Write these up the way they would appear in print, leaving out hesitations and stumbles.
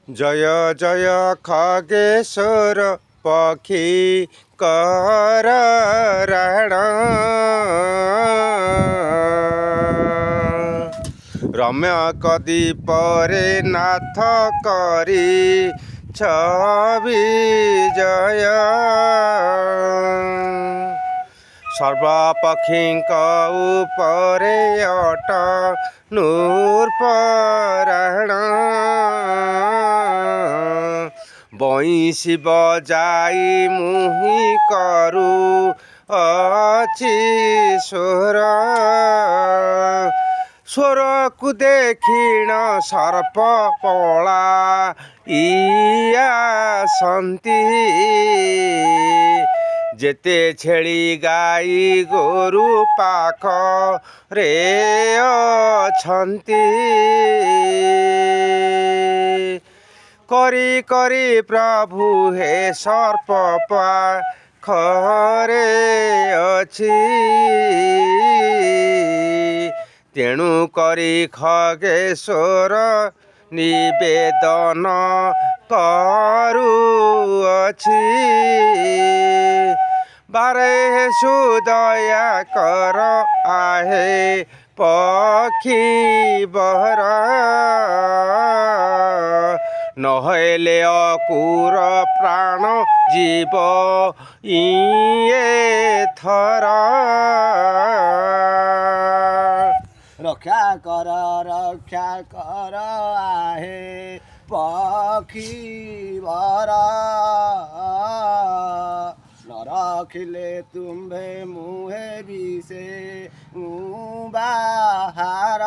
जय जय खगेश्वर पक्षी कर राण रम्य कदीपरे नाथ करी छवि जय सर्वपक्षीଙ୍କ उपरे अट नूर्पराण बंशी बजाई मुहि करू अछि स्वर स्वर को देखिण सर्प पला इया सन्ती जेते छेली गाई गोरु पाख रे अछंती करी करी प्रभु हे सर्प पाखरे अछि तेणु करी खगेश्वर निवेदन करुअछि बारे सुदया कर आहे पक्षी बहर नहेले अकुर प्राण जीव इए थर रक्षा कर आहे पक्षी वर न रखिले तुम्भे मुहे विषे बाहर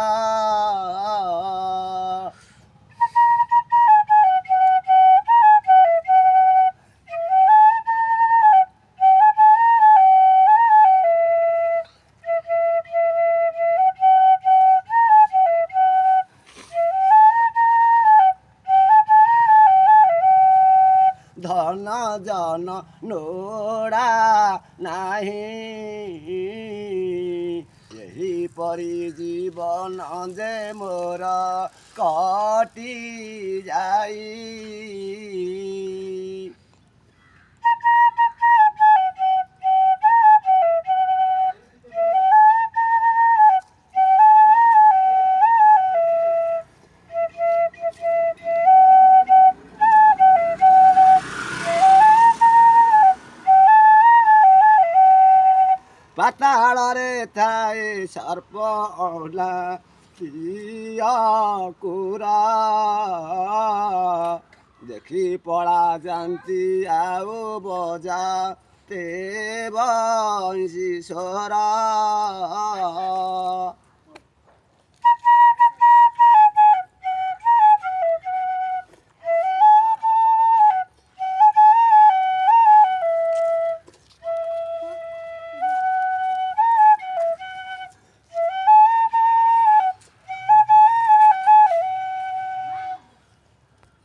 धन जन नोड़ा नाही यही परी जीवन जे मोर कटी जाई पाताल रे थाए सर्प औला कुरा देखी पड़ा जानती आओ बजा ते बंशी सोरा